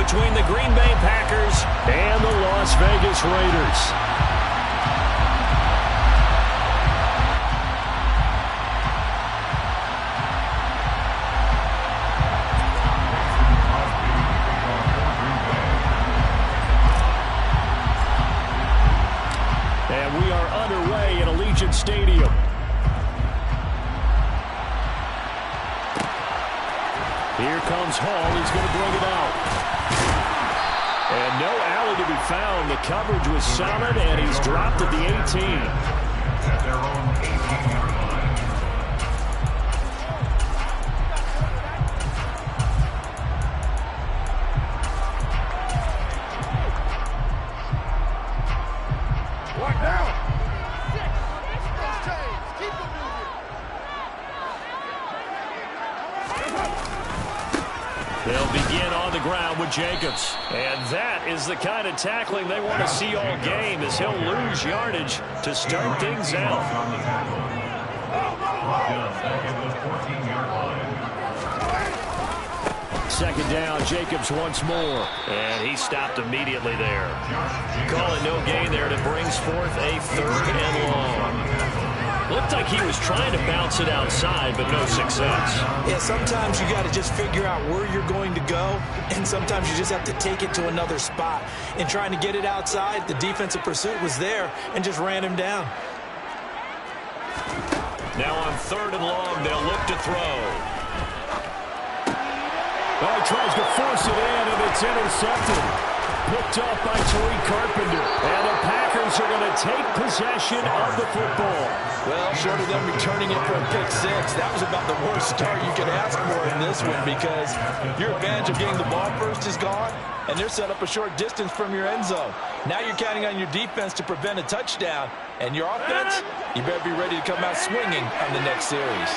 between the Green Bay Packers and the Las Vegas Raiders. And we are underway at Allegiant Stadium. Here comes Hall. He's going to bring it out. And no alley to be found. The coverage was solid, and he's dropped at the 18. At their own 18-yard line. What now? Keep them They'll begin on the ground with Jacobs. And that is the kind of tackling they want to see all game, as he'll lose yardage to start things out. On the tackle. Back at the 14-yard line. Second down, Jacobs once more. And he stopped immediately there. Calling no gain there, that brings forth a 3rd and long. Looked like he was trying to bounce it outside, but no success. Yeah, sometimes you got to just figure out where you're going to go, and sometimes you just have to take it to another spot. In trying to get it outside, the defensive pursuit was there and just ran him down. Now on 3rd and long, they'll look to throw. Oh, he tries to force it in, and it's intercepted. Picked off by Tariq Carpenter. And the Packers are going to take possession of the football. Well, short of them returning it for a pick 6, that was about the worst start you could ask for in this one, because your advantage of getting the ball first is gone, and they're set up a short distance from your end zone. Now you're counting on your defense to prevent a touchdown, and your offense, you better be ready to come out swinging on the next series.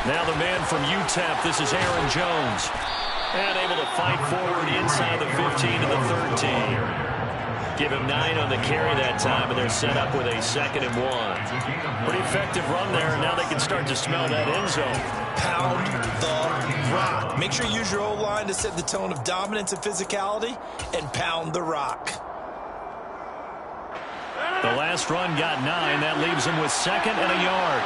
Now the man from UTEP, this is Aaron Jones. And able to fight forward inside the 15 to the 13. Give him 9 on the carry that time, and they're set up with a 2nd and 1. Pretty effective run there, and now they can start to smell that end zone. Pound the rock. Make sure you use your O-line to set the tone of dominance and physicality, and pound the rock. The last run got 9. That leaves him with 2nd and a yard.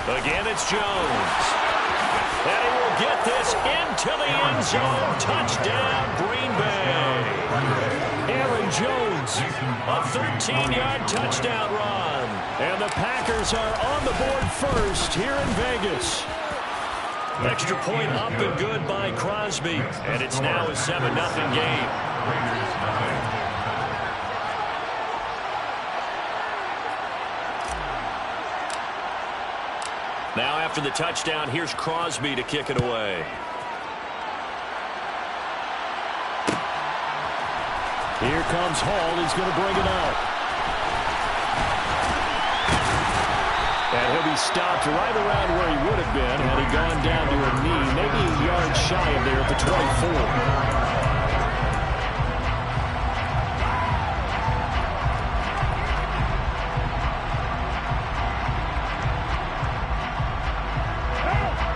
Again, it's Jones. And he will get this into the end zone. Touchdown, Green Bay. Aaron Jones, a 13-yard touchdown run. And the Packers are on the board first here in Vegas. Extra point up and good by Crosby. And it's now a 7-0 game. Now after the touchdown, here's Crosby to kick it away. Here comes Hall. He's going to bring it out. And he'll be stopped right around where he would have been had he gone down to a knee, maybe a yard shy of there at the 24.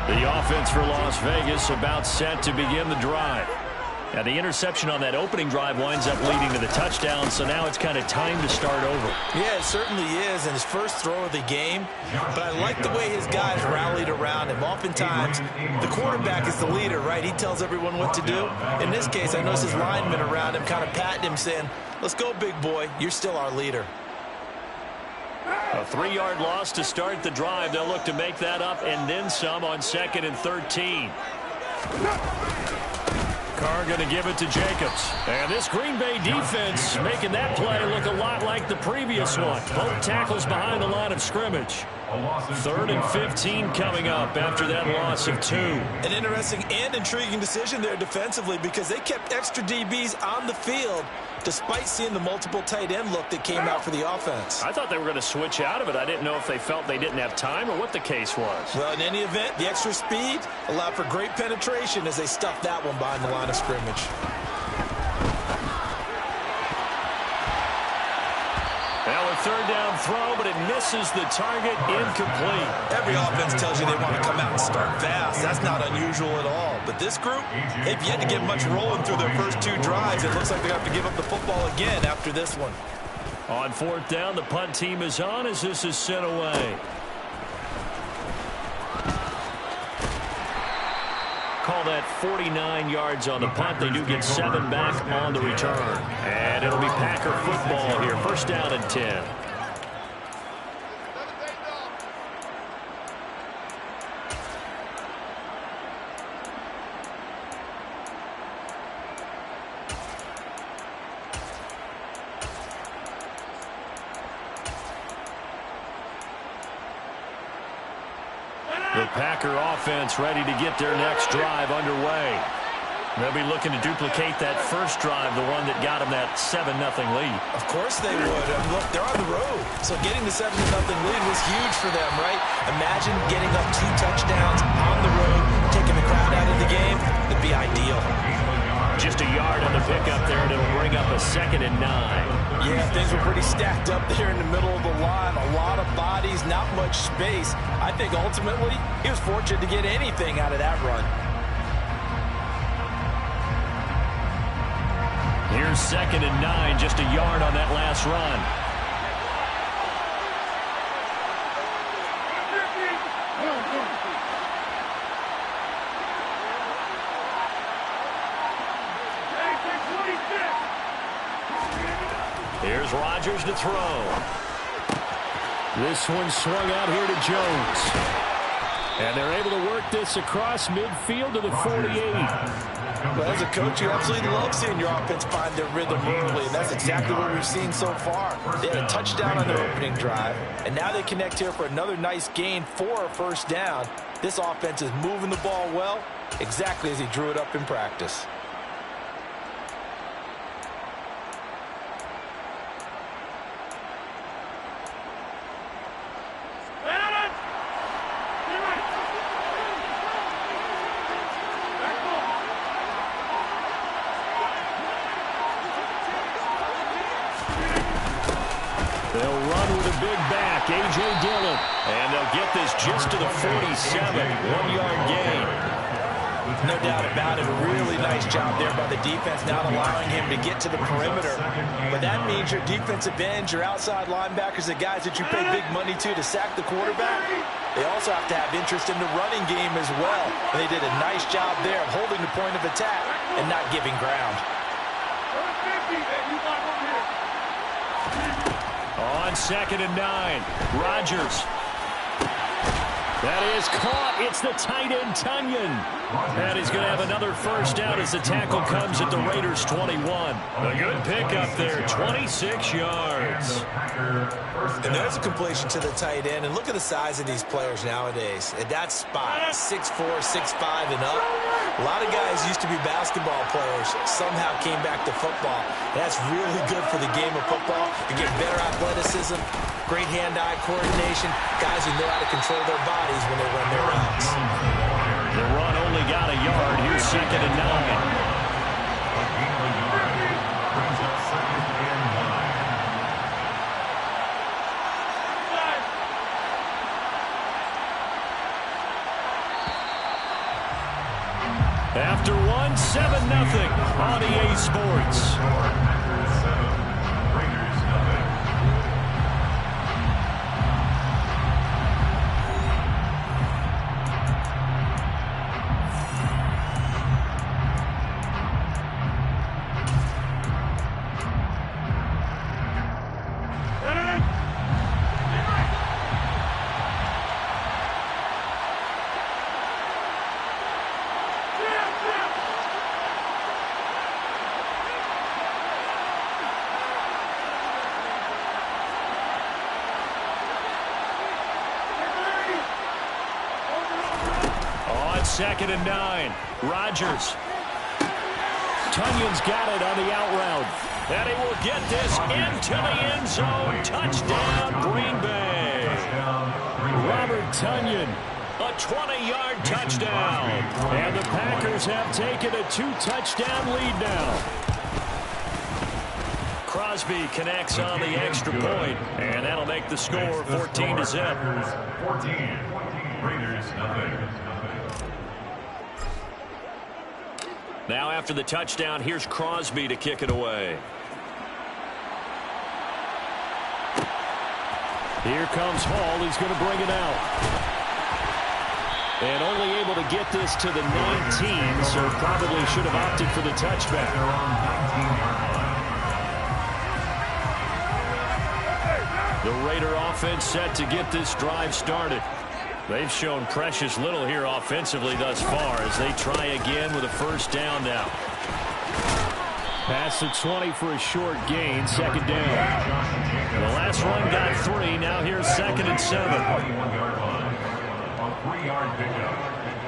The offense for Las Vegas about set to begin the drive. Now the interception on that opening drive winds up leading to the touchdown, so now it's kind of time to start over. Yeah, it certainly is, and his first throw of the game. But I like the way his guys rallied around him. Oftentimes, the quarterback is the leader, right? He tells everyone what to do. In this case, I noticed his linemen around him kind of patting him, saying, "Let's go, big boy. You're still our leader." A 3-yard loss to start the drive. They'll look to make that up and then some on 2nd and 13. Carr going to give it to Jacobs. And this Green Bay defense making that play look a lot like the previous one. Both tackles behind the line of scrimmage. 3rd and 15 coming up after that loss of 2. An interesting and intriguing decision there defensively because they kept extra DBs on the field despite seeing the multiple tight end look that came out for the offense. I thought they were going to switch out of it. I didn't know if they felt they didn't have time or what the case was. Well, in any event, the extra speed allowed for great penetration as they stuffed that one behind the line of scrimmage. Now a 3rd down throw, but it misses the target, incomplete. Every offense tells you they want to come out and start fast. That's not unusual at all. But this group, they've yet to get much rolling through their first 2 drives. It looks like they have to give up the football again after this one. On 4th down, the punt team is on as this is sent away. Call that 49 yards on the punt. They do get 7 back on the return. And it'll be Packer football here. 1st down and 10. The Packer offense ready to get their next drive underway. They'll be looking to duplicate that first drive, the one that got them that 7-0 lead. Of course they would. Look, they're on the road. So getting the 7-0 lead was huge for them, right? Imagine getting up 2 touchdowns on the road, taking the crowd out of the game. It'd be ideal. Just a yard on the pickup there, and it'll bring up a 2nd and 9. Yeah, things were pretty stacked up there in the middle of the line. A lot of bodies, not much space. I think ultimately he was fortunate to get anything out of that run. Here's 2nd and 9, just a yard on that last run. Here's Rodgers to throw. This one swung out here to Jones. And they're able to work this across midfield to the 48. Well, as a coach, you absolutely love seeing your offense find their rhythm early, and that's exactly what we've seen so far. They had a touchdown on their opening drive, and now they connect here for another nice gain for a 1st down. This offense is moving the ball well, exactly as he drew it up in practice. They'll run with a big back, A.J. Dillon. And they'll get this just to the 47, 1-yard gain. No doubt about it. A really nice job there by the defense, not allowing him to get to the perimeter. But that means your defensive ends, your outside linebackers, the guys that you pay big money to sack the quarterback, they also have to have interest in the running game as well. And they did a nice job there of holding the point of attack and not giving ground. On 2nd and 9, Rodgers. That is caught. It's the tight end, Tunyon. And he's going to have another 1st down as the tackle comes at the Raiders' 21. A good pickup there, 26 yards. And there's a completion to the tight end. And look at the size of these players nowadays. At that spot, 6'4", 6'5", and up. A lot of guys used to be basketball players, somehow came back to football. And that's really good for the game of football. You get better athleticism, great hand-eye coordination, guys who know how to control their bodies when they run their routes. The run only got a yard. Here's 2nd and 9. After one, 7-0 on EA Sports. 2nd and 9. Rodgers. Tunyon's got it on the out route. And he will get this into the end zone. Touchdown, Green Bay. Robert Tonyan, a 20-yard touchdown. And the Packers have taken a 2-touchdown lead now. Crosby connects on the extra point, and that'll make the score 14-0. 14. Raiders, nothing. Now after the touchdown, here's Crosby to kick it away. Here comes Hall. He's going to bring it out. And only able to get this to the 19, so probably should have opted for the touchback. The Raider offense set to get this drive started. They've shown precious little here offensively thus far as they try again with a first down now. Past the 20 for a short gain, 2nd down. The last run got 3. Now here's 2nd and 7. 41-yard line. On 3-yard pickup.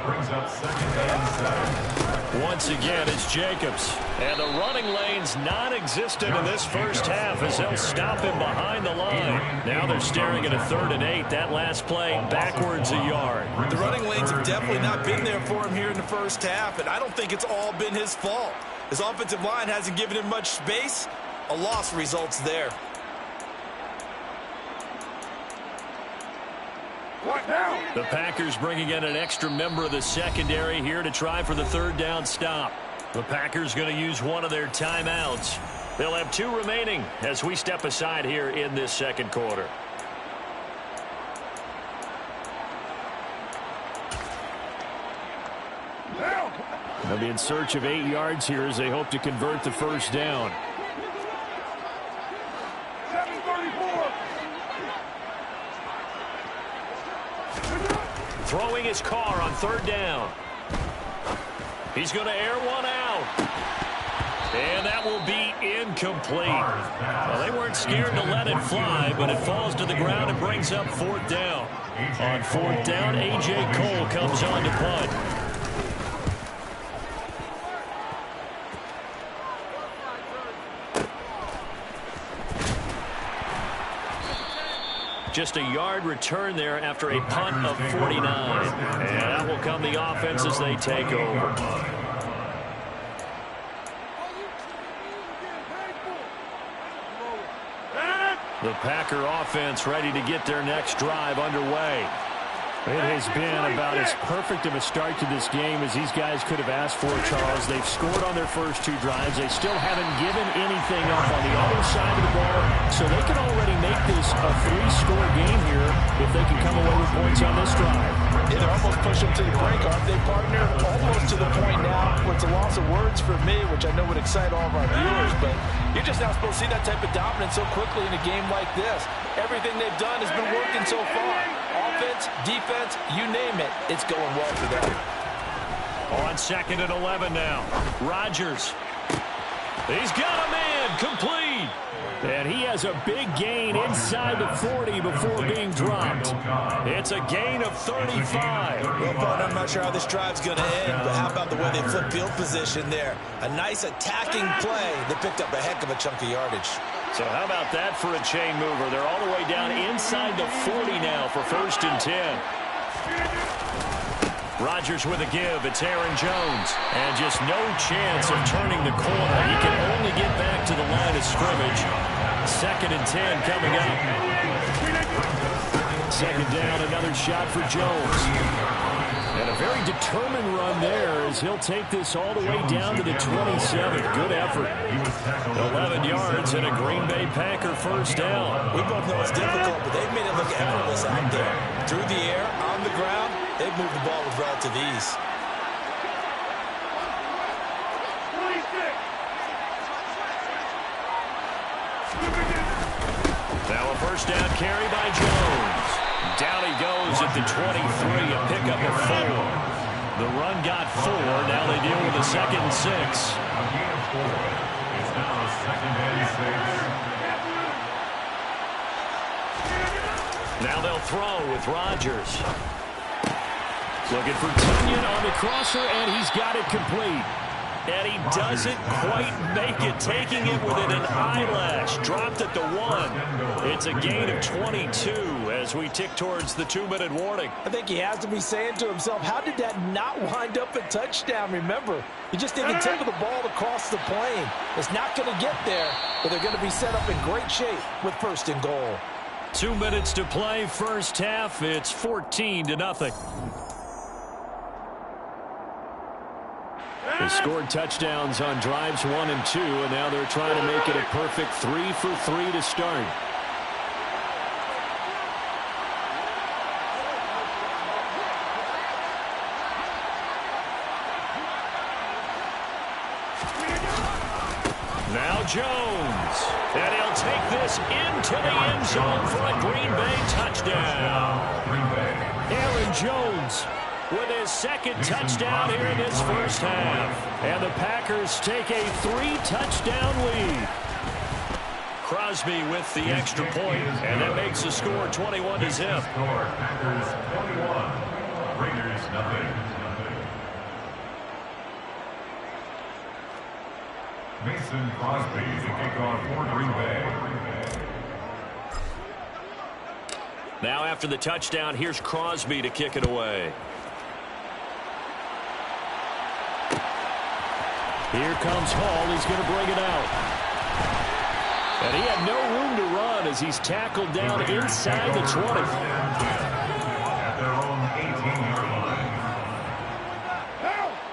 Brings up 2nd and 7. Once again, it's Jacobs. And the running lane's non-existent in this first half as they'll stop him behind the line. Now they're staring at a 3rd and 8. That last play backwards a yard. The running lanes have definitely not been there for him here in the first half, and I don't think it's all been his fault. His offensive line hasn't given him much space. A loss results there. What now? The Packers bringing in an extra member of the secondary here to try for the 3rd down stop. The Packers going to use one of their timeouts. They'll have 2 remaining as we step aside here in this 2nd quarter. They'll be in search of 8 yards here as they hope to convert the first down. 734. Throwing his car on 3rd down. He's going to air one out. And that will be incomplete. Well, they weren't scared to let it fly, but it falls to the ground and brings up 4th down. On 4th down, A.J. Cole comes on to punt. Just a yard return there after a punt of 49. And that will come the offense as they take over. The Packer offense ready to get their next drive underway. It has been about as perfect of a start to this game as these guys could have asked for, Charles. They've scored on their first 2 drives. They still haven't given anything up on the other side of the ball, so they can already make this a 3-score game here if they can come away with points on this drive. Yeah, they're almost pushing them to the break, aren't they, partner? Almost to the point now where it's a loss of words for me, which I know would excite all of our viewers, but you're just not supposed to see that type of dominance so quickly in a game like this. Everything they've done has been working so far. Offense, defense, you name it, it's going well for them. On 2nd and 11 now. Rodgers. He's got a man complete. And he has a big gain inside the 40 before being dropped. It's a gain of 35. Well, partner, I'm not sure how this drive's going to end, but how about the way they flip field position there? A nice attacking play that picked up a heck of a chunk of yardage. So how about that for a chain mover? They're all the way down inside the 40 now for 1st and 10. Rodgers with a give. It's Aaron Jones. And just no chance of turning the corner. He can only get back to the line of scrimmage. 2nd and 10 coming up. 2nd down, another shot for Jones. And a very determined run there as he'll take this all the way down to the 27. Good effort. 11 yards and a Green Bay Packer first down. We both know it's difficult, but they've made it look effortless out there. Through the air, on the ground, they've moved the ball with relative ease. Now a first down carry by Jones. Down he goes at the 23, a pickup of 4. The run got 4. Now they deal with a 2nd and 6. It's now 2nd and 6. Now they'll throw with Rodgers. Looking for Tunyon on the crosser, and he's got it complete. And he doesn't quite make it, taking it within an eyelash. Dropped at the 1. It's a gain of 22 as we tick towards the 2-minute warning. I think he has to be saying to himself, how did that not wind up a touchdown? Remember, he just didn't tip the ball across the plane. It's not going to get there, but they're going to be set up in great shape with 1st and goal. 2 minutes to play, first half. It's 14-0. They scored touchdowns on drives 1 and 2, and now they're trying to make it a perfect 3 for 3 to start. Now Jones, and he'll take this into the end zone for a Green Bay touchdown. Aaron Jones with his 2nd touchdown here in this first half. And the Packers take a 3-touchdown lead. Crosby with the extra point, and that makes the score 21-0. Packers 21, Raiders nothing. Mason Crosby to kick off for Green Bay. Now after the touchdown, here's Crosby to kick it away. Here comes Hall. He's going to bring it out. And he had no room to run as he's tackled down inside the 20. At their own 18-yard line.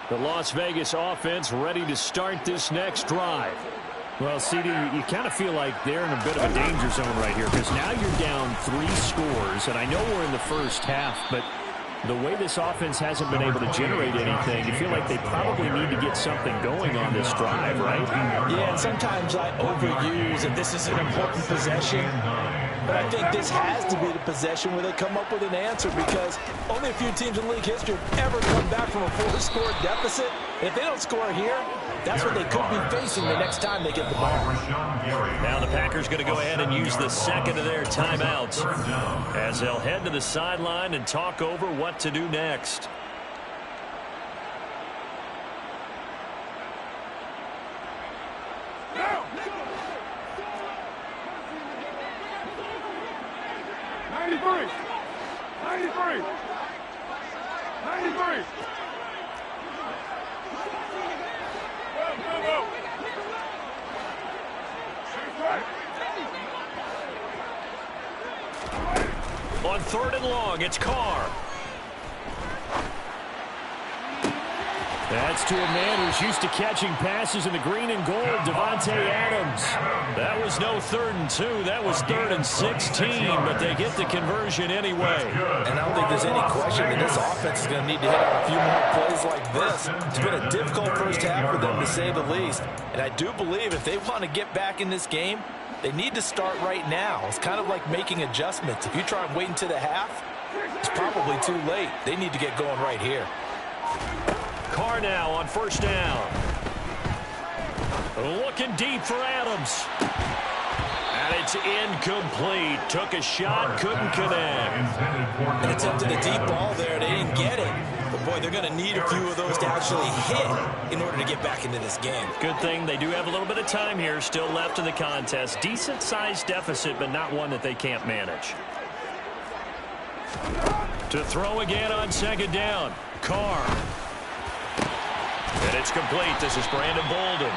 The Las Vegas offense ready to start this next drive. Well, CD, you kind of feel like they're in a bit of a danger zone right here because now you're down 3 scores, and I know we're in the first half, but the way this offense hasn't been able to generate anything, you feel like they probably need to get something going on this drive, right? Yeah, and sometimes I overuse that this is an important possession. But I think this has to be the possession where they come up with an answer because only a few teams in league history have ever come back from a 4-score deficit. And if they don't score here, that's what they could be facing the next time they get the ball. Now the Packers going to go ahead and use the 2nd of their timeouts as they'll head to the sideline and talk over what to do next. Now! 93! 93! 93! Go! On 3rd and long, it's Carr. That's to a man who's used to catching passes in the green and gold, Davante Adams. That was no 3rd and 2. That was 3rd and 16, but they get the conversion anyway. And I don't think there's any question that this offense is going to need to hit out a few more plays like this. It's been a difficult first half for them, to say the least. And I do believe if they want to get back in this game, they need to start right now. It's kind of like making adjustments. If you try and wait until the half, it's probably too late. They need to get going right here. Carr now on 1st down. Looking deep for Adams. And it's incomplete. Took a shot, couldn't connect. And attempted a deep ball there. They didn't get it. But, boy, they're going to need a few of those to actually hit in order to get back into this game. Good thing they do have a little bit of time here still left in the contest. Decent-sized deficit, but not one that they can't manage. To throw again on 2nd down. Carr. And it's complete. This is Brandon Bolden.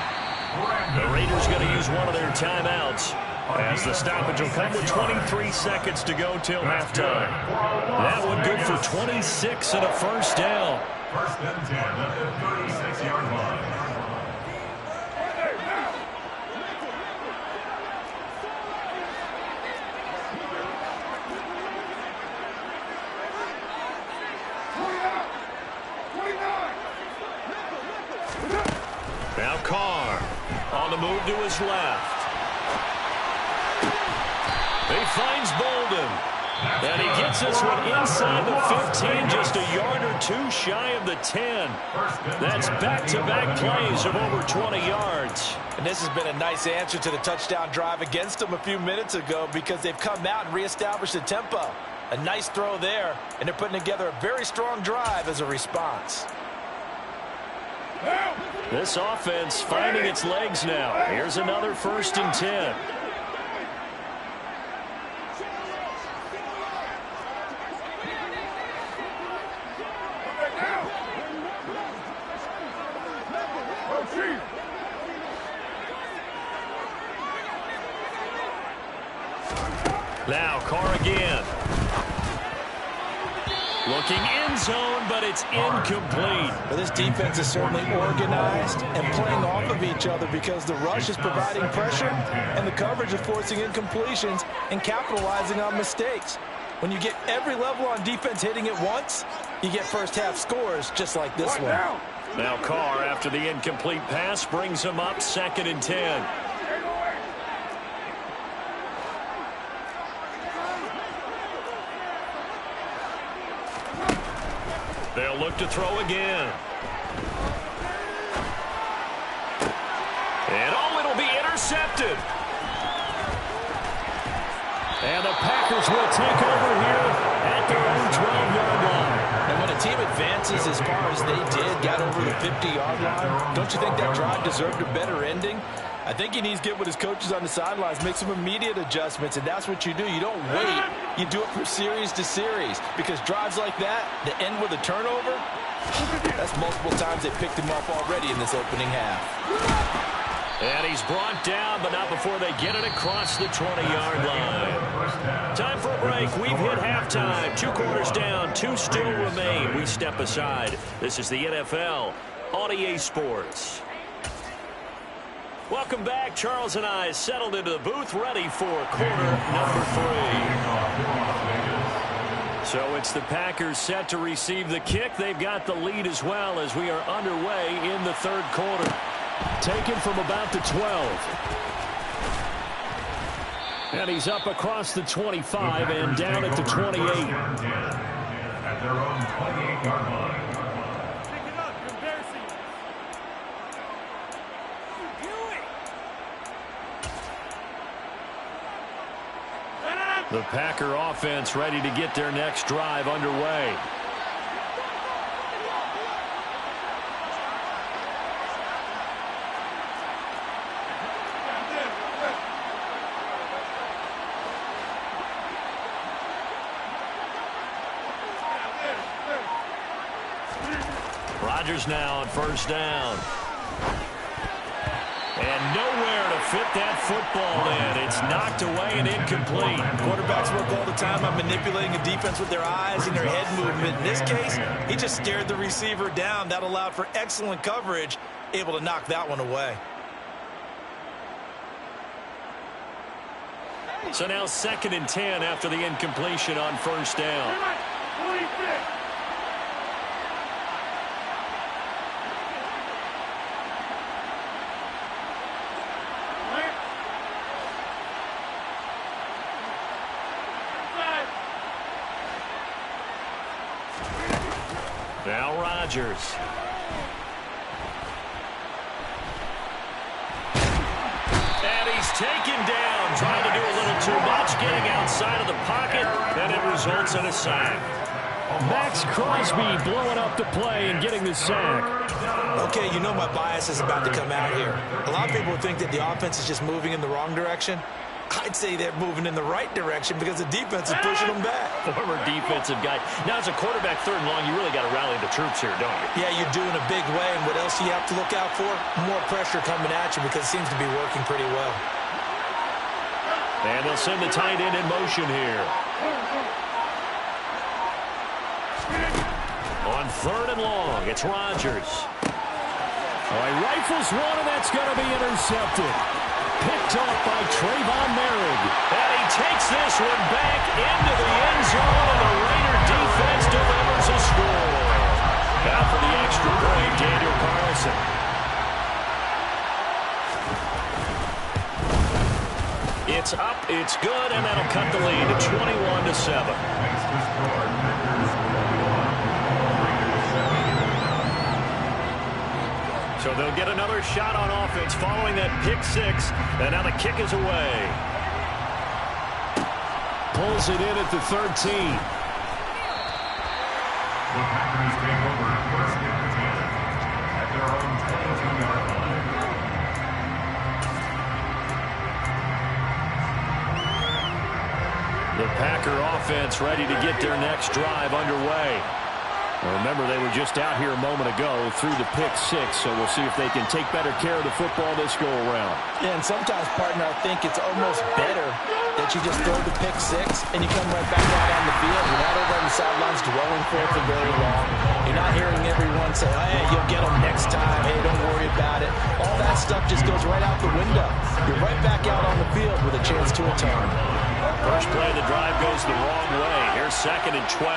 The Raiders going to use one of their timeouts as the stoppage will come with 23 seconds to go till halftime. That one good for 26 and a 1st down. 1st and 10 at the 36-yard line. Now Carr on the move to his left. He finds Bolden. And he gets this one inside the 15, just a yard or 2 shy of the 10. That's back-to-back plays of over 20 yards. And this has been a nice answer to the touchdown drive against them a few minutes ago because they've come out and reestablished the tempo. A nice throw there, and they're putting together a very strong drive as a response. This offense finding its legs now. Here's another 1st and 10. Now Carr again. Looking end zone, but it's incomplete. Well, this defense is certainly organized and playing off of each other because the rush is providing pressure and the coverage is forcing incompletions and capitalizing on mistakes. When you get every level on defense hitting it once, you get first half scores just like this one. Now Carr, after the incomplete pass, brings him up 2nd and 10. They'll look to throw again. And it'll be intercepted. And the Packers will take over here at their own 12-yard line. And when a team advances as far as they did, got over the 50-yard line, don't you think that drive deserved a better ending? I think he needs to get with his coaches on the sidelines, make some immediate adjustments, and that's what you do. You don't wait. You do it from series to series because drives like that end with a turnover, that's multiple times they picked him off already in this opening half. And he's brought down, but not before they get it across the 20-yard line. Time for a break. We've hit halftime. 2 quarters down, 2 still remain. We step aside. This is the NFL on EA Sports. Welcome back. Charles and I settled into the booth, ready for quarter number 3. So it's the Packers set to receive the kick. They've got the lead as well as we are underway in the 3rd quarter. Taken from about the 12. And he's up across the 25 and down at the 28. At their own 28-yard line. The Packer offense ready to get their next drive underway. Rodgers now on 1st down. And nowhere to fit that football in. It's knocked away and incomplete. Quarterbacks work all the time on manipulating a defense with their eyes and their head movement. In this case, he just stared the receiver down. That allowed for excellent coverage, able to knock that one away. So now 2nd and 10 after the incompletion on 1st down. Now Rodgers. And he's taken down, trying to do a little too much, getting outside of the pocket, and it results in a sack. Max Crosby blowing up the play and getting the sack. Okay, you know my bias is about to come out here. A lot of people think that the offense is just moving in the wrong direction. I'd say they're moving in the right direction because the defense is pushing them back. Former defensive guy. Now, as a quarterback 3rd and long, you really got to rally the troops here, don't you? Yeah, you do in a big way. And what else do you have to look out for? More pressure coming at you because it seems to be working pretty well. And they'll send the tight end in motion here. On 3rd and long, it's Rodgers. Oh, he rifles one, and that's going to be intercepted. Picked off by Trayvon Merrick. And he takes this one back into the end zone, and the Raider defense delivers a score. Now for the extra point, Daniel Carlson. It's up, it's good, and that'll cut the lead to 21-7. So they'll get another shot on offense following that pick 6, and now the kick is away. Pulls it in at the 13. The Packers take over first and 10 at their own 22-yard line. The Packer offense ready to get their next drive underway. Remember, they were just out here a moment ago through the pick six, so we'll see if they can take better care of the football this go-around. Yeah, and sometimes, partner, I think it's almost better that you just throw the pick six and you come right back out on the field. You're not over on the sidelines dwelling for it for very long. You're not hearing everyone say, hey, you'll get them next time. Hey, don't worry about it. All that stuff just goes right out the window. You're right back out on the field with a chance to return. First play of the drive goes the wrong way. Here's 2nd and 12.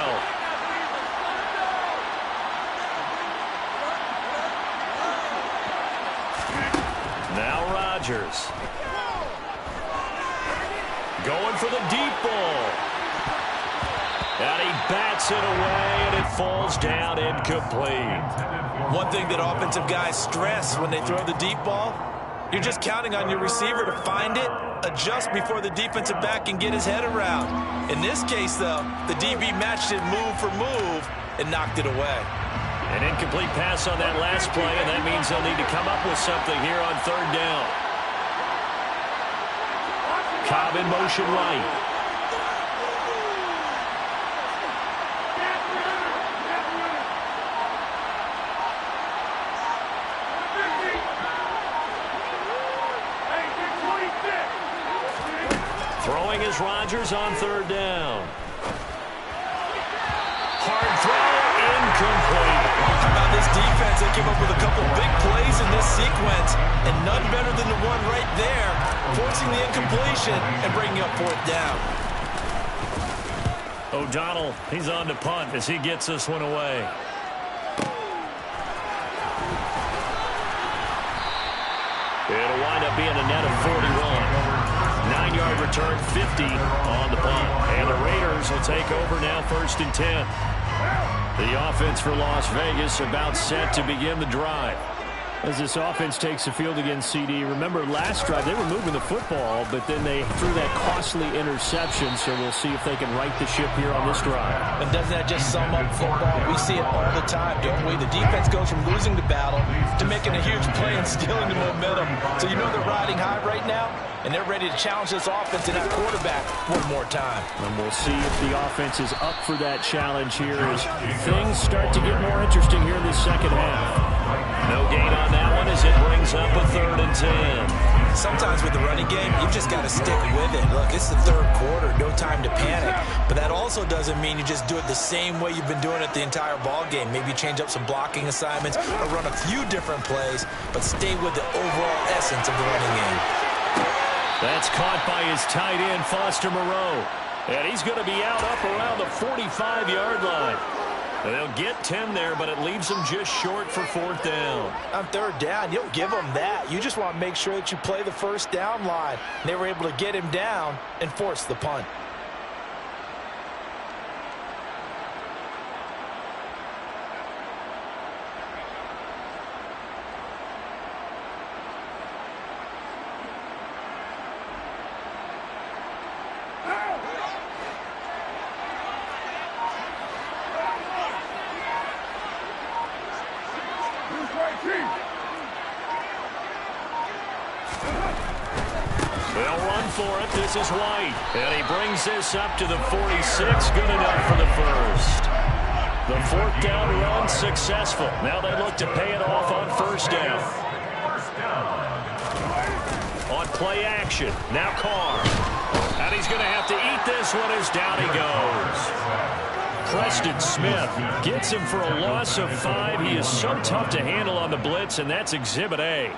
Now Rodgers. Going for the deep ball. And he bats it away, and it falls down incomplete. One thing that offensive guys stress when they throw the deep ball, you're just counting on your receiver to find it, adjust before the defensive back can get his head around. In this case, though, the DB matched it move for move and knocked it away. An incomplete pass on that last play, and that means they'll need to come up with something here on 3rd down. Cobb in motion right. Throwing is Rodgers on 3rd down. Hard throw, incomplete. How about this defense? They came up with a couple big plays in this sequence, and none better than the one right there, forcing the incompletion and bringing up 4th down. O'Donnell, he's on to punt as he gets this one away. It'll wind up being a net of 41. 9-yard return, 50 on the punt. And the Raiders will take over now, 1st and 10. The offense for Las Vegas about set to begin the drive. As this offense takes the field against CD, remember last drive they were moving the football, but then they threw that costly interception, so we'll see if they can right the ship here on this drive. And doesn't that just sum up football? We see it all the time, don't we? The defense goes from losing the battle to making a huge play and stealing the momentum. So you know they're riding high right now, and they're ready to challenge this offense and that quarterback one more time. And we'll see if the offense is up for that challenge here as things start to get more interesting here in the second half. No gain on that one as it brings up a 3rd and 10. Sometimes with the running game, you've just got to stick with it. Look, it's the 3rd quarter, no time to panic. But that also doesn't mean you just do it the same way you've been doing it the entire ball game. Maybe change up some blocking assignments or run a few different plays, but stay with the overall essence of the running game. That's caught by his tight end, Foster Moreau. And he's going to be out up around the 45-yard line. They'll get 10 there, but it leaves them just short for 4th down. On 3rd down, you'll give them that. You just want to make sure that you play the 1st down line. They were able to get him down and force the punt. They'll run for it. This is White. And he brings this up to the 46. Good enough for the first. The 4th down run successful. Now they look to pay it off on 1st down. On play action. Now Carr. And he's going to have to eat this one as down he goes. Preston Smith gets him for a loss of 5. He is so tough to handle on the blitz, and that's Exhibit A.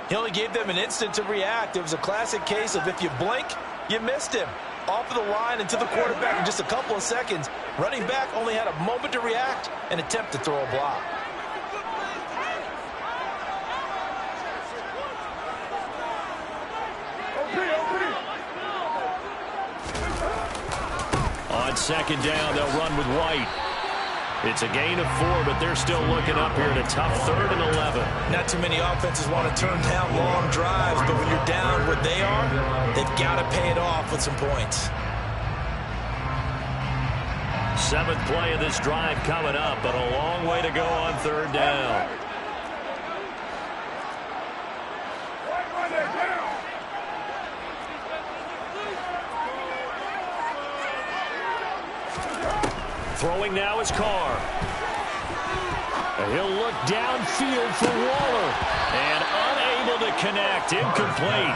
He only gave them an instant to react. It was a classic case of if you blink, you missed him. Off of the line and to the quarterback in just a couple of seconds. Running back only had a moment to react and attempt to throw a block. On 2nd down, they'll run with White. It's a gain of 4, but they're still looking up here at a tough 3rd and 11. Not too many offenses want to turn down long drives, but when you're down where they are, they've got to pay it off with some points. Seventh play of this drive coming up, but a long way to go on third down. Throwing now is Carr. He'll look downfield for Waller. And unable to connect. Incomplete.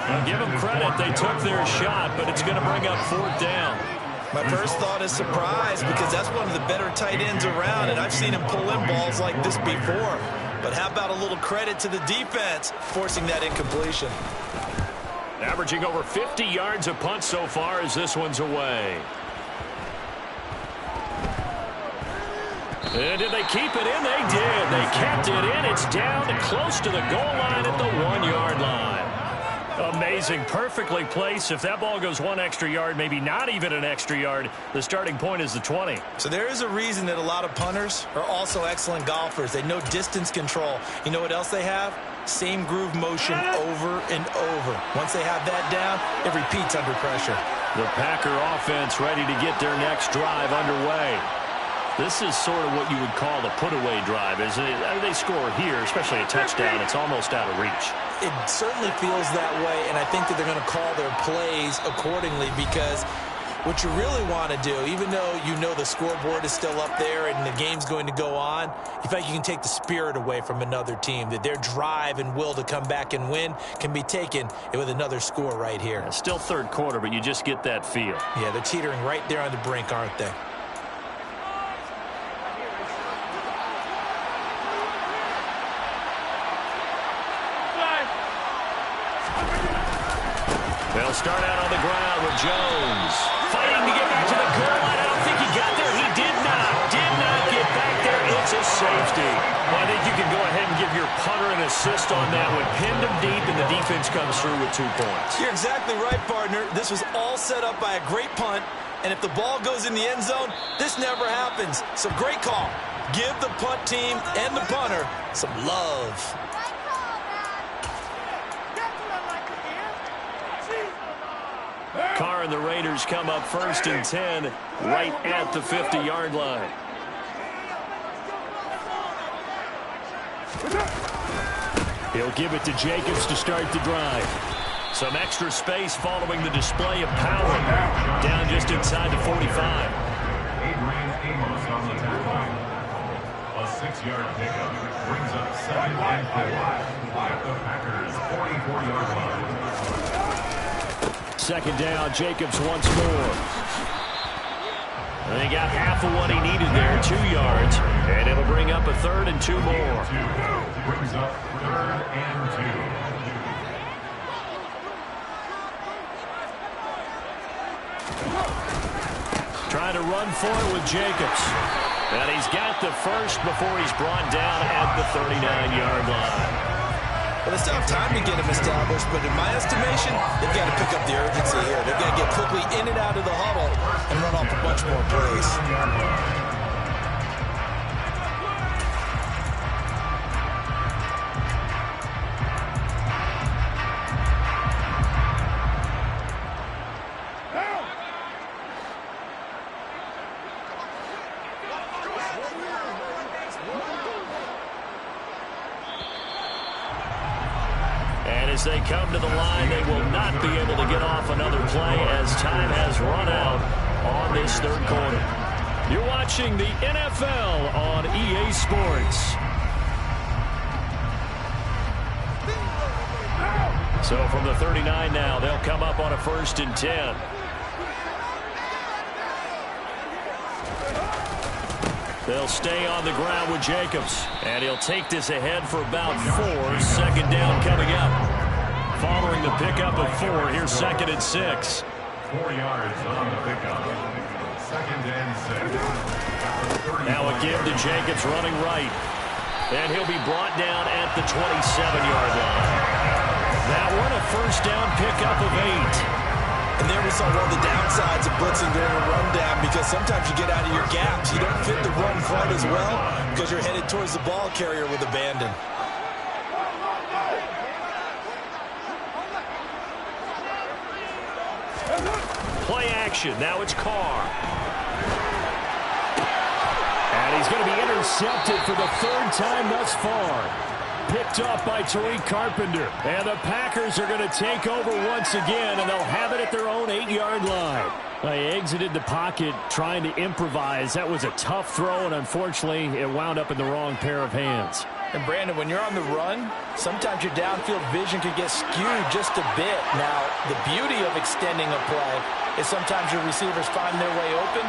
I'll give them credit. They took their shot, but it's going to bring up fourth down. My first thought is surprise, because that's one of the better tight ends around, and I've seen him pull in balls like this before. But how about a little credit to the defense forcing that incompletion? Averaging over 50 yards a punt so far as this one's away. And did they keep it in? They did. They kept it in. It's down to close to the goal line at the 1-yard line. Amazing. Perfectly placed. If that ball goes one extra yard, maybe not even an extra yard, the starting point is the 20. So there is a reason that a lot of punters are also excellent golfers. They know distance control. You know what else they have? Same groove motion over and over. Once they have that down, it repeats under pressure. The Packer offense ready to get their next drive underway. This is sort of what you would call the put-away drive, isn't it? I mean, they score here, especially a touchdown. It's almost out of reach. It certainly feels that way, and I think that they're going to call their plays accordingly, because what you really want to do, even though you know the scoreboard is still up there and the game's going to go on, you feel like you can take the spirit away from another team, that their drive and will to come back and win can be taken with another score right here. Yeah, still third quarter, but you just get that feel. Yeah, they're teetering right there on the brink, aren't they? They'll start out on the ground with Jones. Fighting to get back to the goal line. I don't think he got there. He did not get back there. It's a safety. Well, I think you can go ahead and give your punter an assist on that one. Pinned him deep, and the defense comes through with 2 points. You're exactly right, partner. This was all set up by a great punt, and if the ball goes in the end zone, this never happens. So great call. Give the punt team and the punter some love. Carr and the Raiders come up 1st and 10 right at the 50-yard line. He'll give it to Jacobs to start the drive. Some extra space following the display of power. Down just inside the 45. Adrian Amos on the tackle. A 6-yard pickup brings up 2nd and 4 at the Packers' 44-yard line. 2nd down, Jacobs once more. They got half of what he needed there, 2 yards. And it'll bring up a 3rd and 2 more. Brings up 3rd and 2. Trying to run for it with Jacobs. And he's got the first before he's brought down at the 39-yard line. Well, they still have time to get him established, but in my estimation, they've got to pick up the urgency here. They've got to get quickly in and out of the huddle and run off a bunch more plays. As they come to the line, they will not be able to get off another play as time has run out on this 3rd quarter. You're watching the NFL on EA Sports. So from the 39 now, they'll come up on a 1st and 10. They'll stay on the ground with Jacobs, and he'll take this ahead for about 4. 2nd down coming up. Following the pickup of 4, here's 2nd and 6. 4 yards on the pickup. 2nd and 6. Now a give to Jacobs running right. And he'll be brought down at the 27-yard line. That one a 1st down pickup of 8. And there we saw one of the downsides of blitzing during a rundown, because sometimes you get out of your gaps. You don't fit the run quite as well because you're headed towards the ball carrier with abandon. Play action. Now it's Carr. is going to be intercepted for the third time thus far. Picked off by Tariq Carpenter. And the Packers are going to take over once again, and they'll have it at their own 8-yard line. They exited the pocket trying to improvise. That was a tough throw, and unfortunately, it wound up in the wrong pair of hands. And, Brandon, when you're on the run, sometimes your downfield vision can get skewed just a bit. Now, the beauty of extending a play is sometimes your receivers find their way open,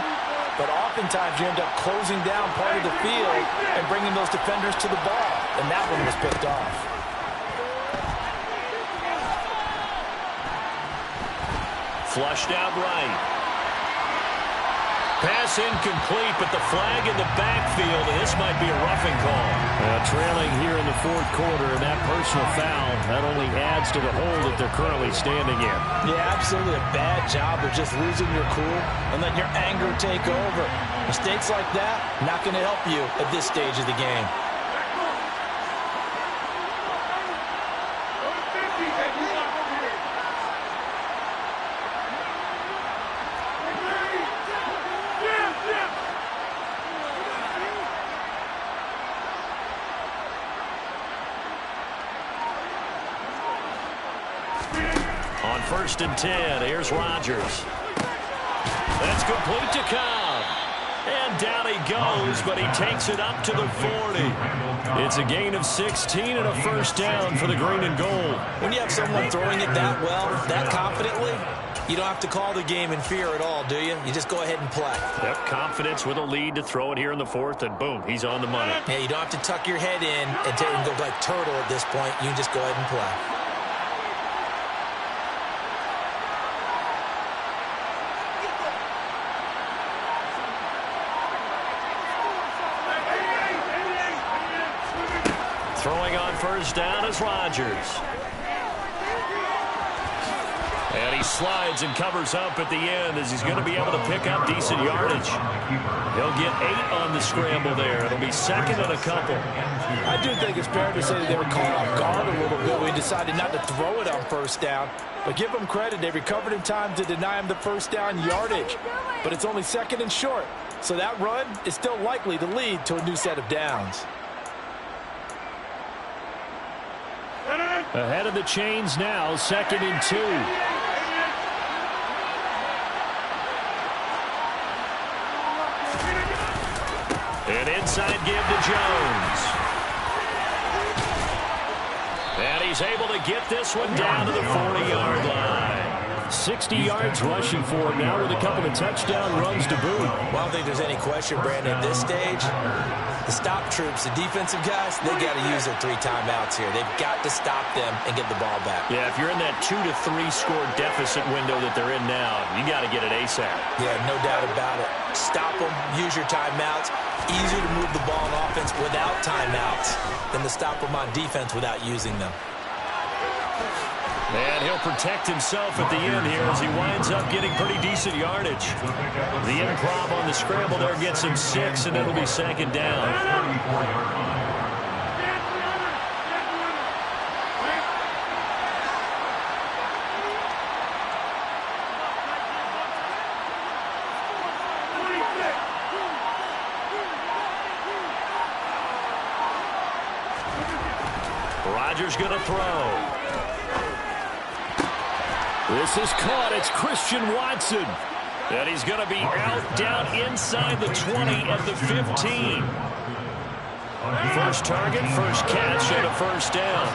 but oftentimes you end up closing down part of the field and bringing those defenders to the ball. And that one was picked off. Flushed out right. Pass incomplete, but the flag in the backfield, and this might be a roughing call. Trailing here in the fourth quarter, and that personal foul, that only adds to the hole that they're currently standing in. Yeah, absolutely a bad job of just losing your cool and letting your anger take over. Mistakes like that, not going to help you at this stage of the game. On 1st and 10, here's Rodgers. That's complete to Cobb. And down he goes, but he takes it up to the 40. It's a gain of 16 and a first down for the green and gold. When you have someone throwing it that well, that confidently, you don't have to call the game in fear at all, do you? You just go ahead and play. Yep, confidence with a lead to throw it here in the fourth, and boom, he's on the money. Yeah, you don't have to tuck your head in and go like turtle at this point. You can just go ahead and play. Throwing on first down is Rodgers. And he slides and covers up at the end as he's going to be able to pick up decent yardage. He'll get 8 on the scramble there. It'll be second and a couple. I do think it's fair to say that they were caught off guard a little bit. We decided not to throw it on first down. But give them credit. They recovered in time to deny him the first down yardage. But it's only second and short. So that run is still likely to lead to a new set of downs. Ahead of the chains now, 2nd and 2. An inside give to Jones. And he's able to get this one down to the 40-yard line. 60 yards rushing for him now with a couple of touchdown runs to boot. Well, I don't think there's any question, Brandon, at this stage, the stop troops, the defensive guys, they got to use their 3 timeouts here. They've got to stop them and get the ball back. Yeah, if you're in that 2 to 3 score deficit window that they're in now, you got to get it ASAP. Yeah, no doubt about it. Stop them, use your timeouts. Easier to move the ball on offense without timeouts than to stop them on defense without using them. And he'll protect himself at the end here as he winds up getting pretty decent yardage. The improv on the scramble there gets him 6, and it'll be second down. Rodgers going to throw. This is caught. It's Christian Watson. And he's going to be out down inside the 20 at the 15. First target, first catch, and a first down.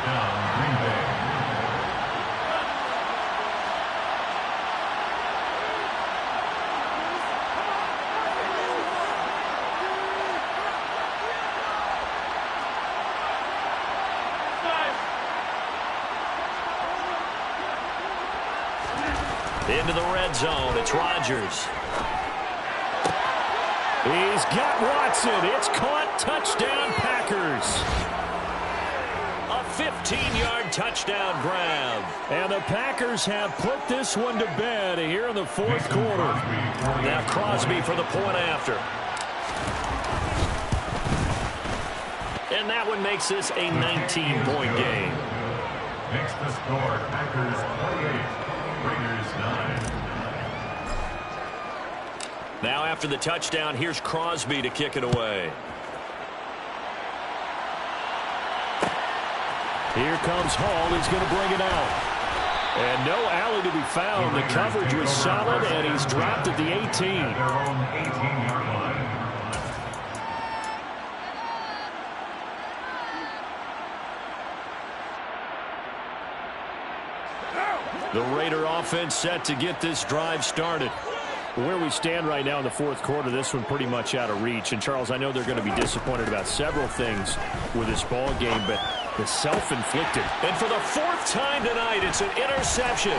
Into the red zone, it's Rodgers. He's got Watson. It's caught. Touchdown, Packers. A 15-yard touchdown grab. And the Packers have put this one to bed here in the fourth quarter. Now Crosby for the point after. And that one makes this a 19-point game. Makes the score Packers 28. Raiders 9. Now after the touchdown, here's Crosby to kick it away. Here comes Hall. He's going to bring it out. And no alley to be found. The coverage was solid, and he's dropped at the 18. Their own 18-yard line. The Raider offense set to get this drive started. Where we stand right now in the fourth quarter, this one pretty much out of reach. And, Charles, I know they're going to be disappointed about several things with this ball game, but the self-inflicted. And for the fourth time tonight, it's an interception.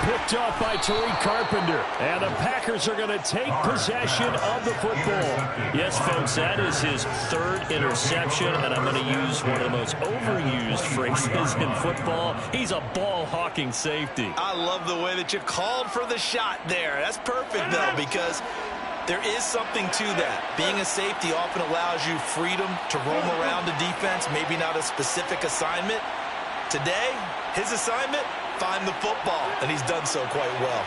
Picked off by Tariq Carpenter. And the Packers are going to take possession of the football. Yes, folks, that is his third interception, and I'm going to use one of the most overused phrases in football. He's a ball-hawking safety. I love the way that you called for the shot there. That's perfect, though, because there is something to that. Being a safety often allows you freedom to roam around the defense, maybe not a specific assignment. Today, his assignment, find the football, and he's done so quite well.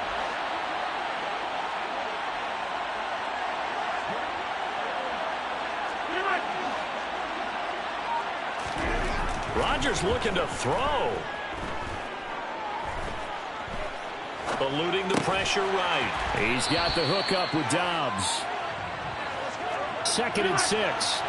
Rodgers looking to throw. Eluding the pressure right. He's got the hook up with Dobbs. 2nd and 6.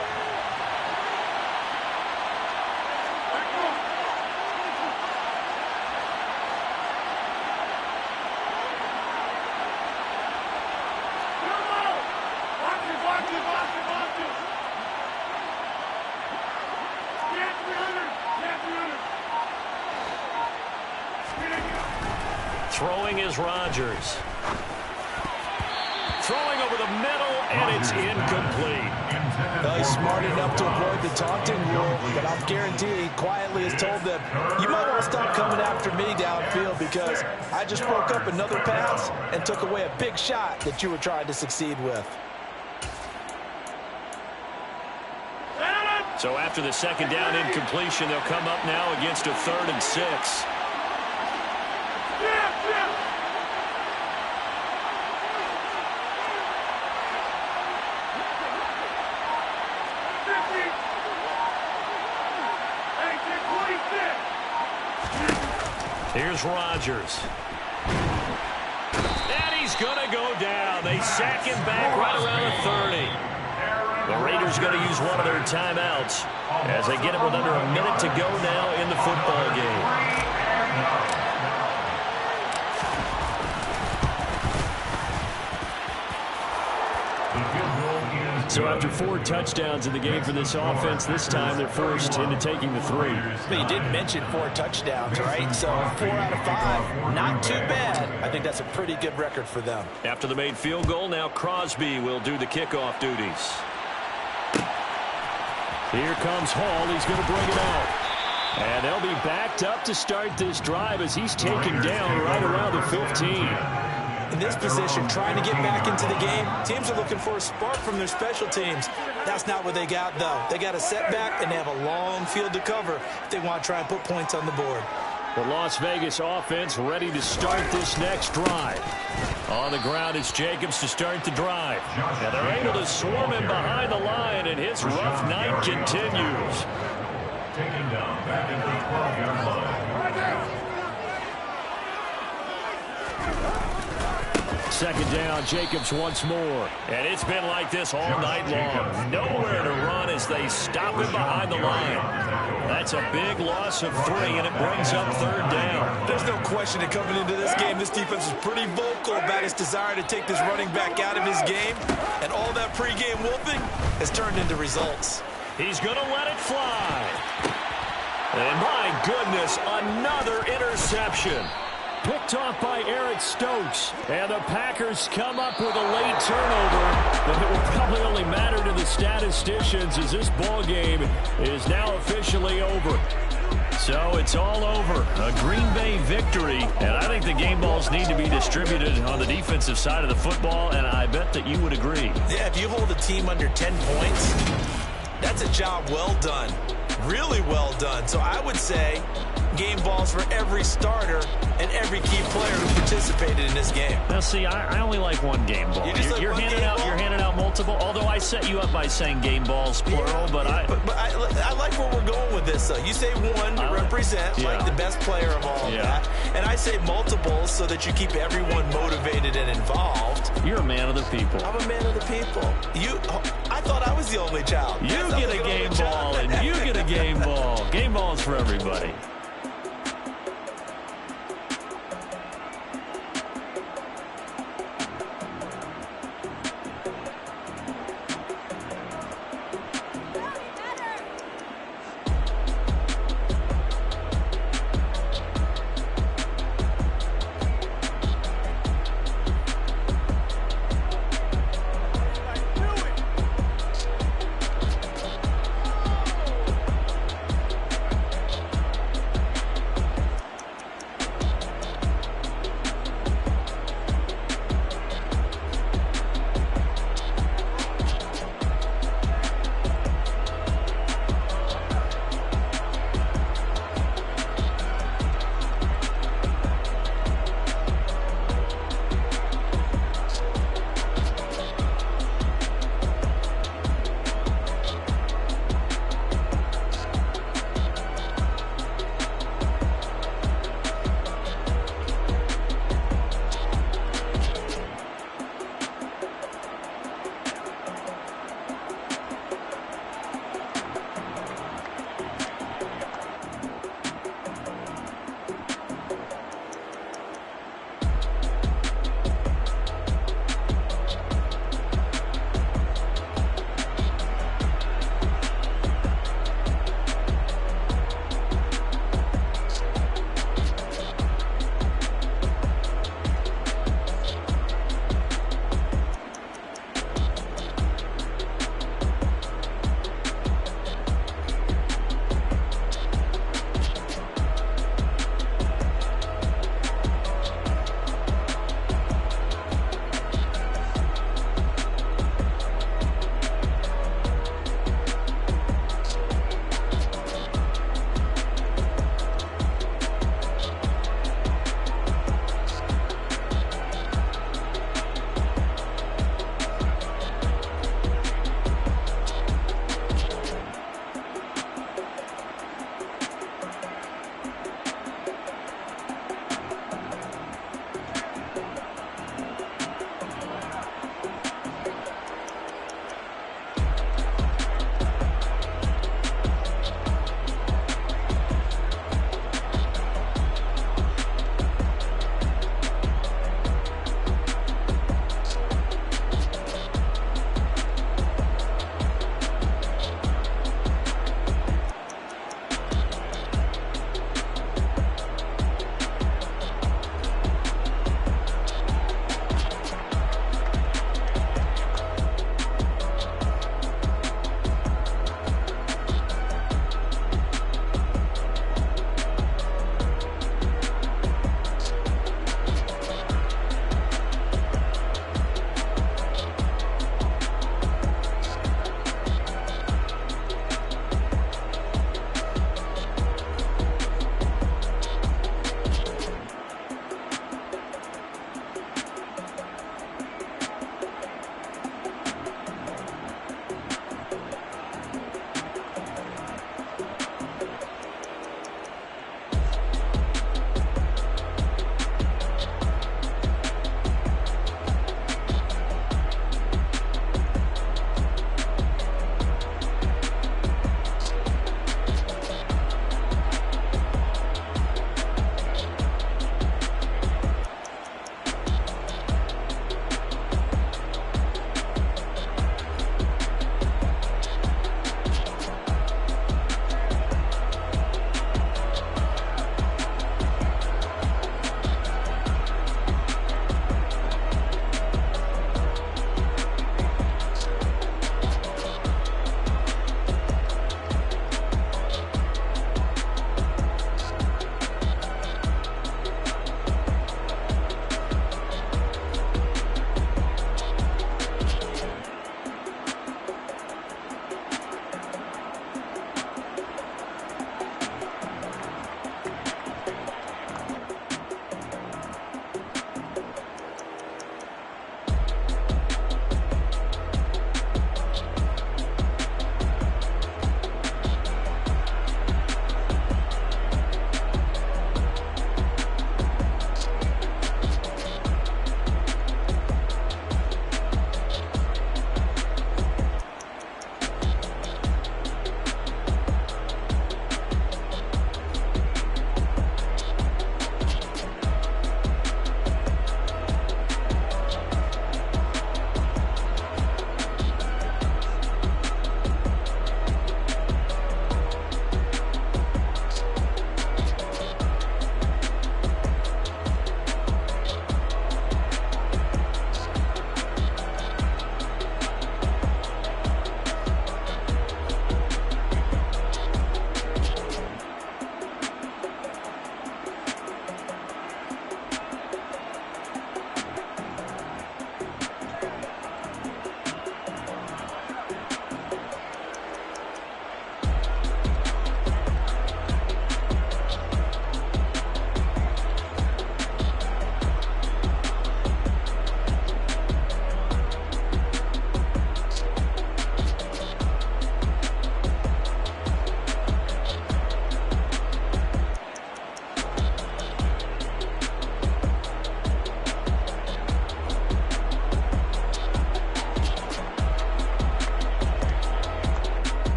Throwing is Rodgers. Throwing over the middle, and it's incomplete. Well, he's smart enough to avoid the taunting rule, but I'll guarantee he quietly has told them, you might want to stop coming after me downfield because I just broke up another pass and took away a big shot that you were trying to succeed with. So after the second down incompletion, they'll come up now against a 3rd and 6. Here's Rodgers. And he's going to go down. They sack him back right around the 30. The Raiders going to use one of their timeouts as they get it with under a minute to go now in the football game. So after 4 touchdowns in the game for this offense, this time they're forced into taking the 3. But you did mention 4 touchdowns, right? So 4 out of 5, not too bad. I think that's a pretty good record for them. After the made field goal, now Crosby will do the kickoff duties. Here comes Hall. He's going to bring it out. And they'll be backed up to start this drive as he's taken down right around the 15. In this position, trying to get back into the game, teams are looking for a spark from their special teams. That's not what they got, though. They got a setback, and they have a long field to cover if they want to try and put points on the board. The Las Vegas offense ready to start this next drive. On the ground is Jacobs to start the drive. And they're able to swarm him behind the line, and his rough night continues. Taken down back at the 12-yard line. Second down, Jacobs once more. And it's been like this all night long. Nowhere to run as they stop him behind the line. That's a big loss of 3, and it brings up 3rd down. There's no question that coming into this game, this defense was pretty vocal about its desire to take this running back out of his game. And all that pregame wolfing has turned into results. He's going to let it fly. And my goodness, another interception. Picked off by Eric Stokes. And the Packers come up with a late turnover. But it will probably only matter to the statisticians as this ball game is now officially over. So it's all over. A Green Bay victory. And I think the game balls need to be distributed on the defensive side of the football. And I bet that you would agree. Yeah, if you hold a team under 10 points, that's a job well done. Really well done. So I would say game balls for every starter and every key player who participated in this game. Now, see, I only like one game ball. You're handing out multiple, although I set you up by saying game balls, plural, but I like where we're going with this, though. You say one to represent, like the best player of all of that, and I say multiples so that you keep everyone motivated and involved. You're a man of the people. I'm a man of the people. I thought I was the only child. You get a game ball, and you get a game ball. Game balls for everybody.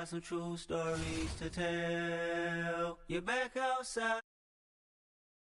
got some true stories to tell. You're back outside.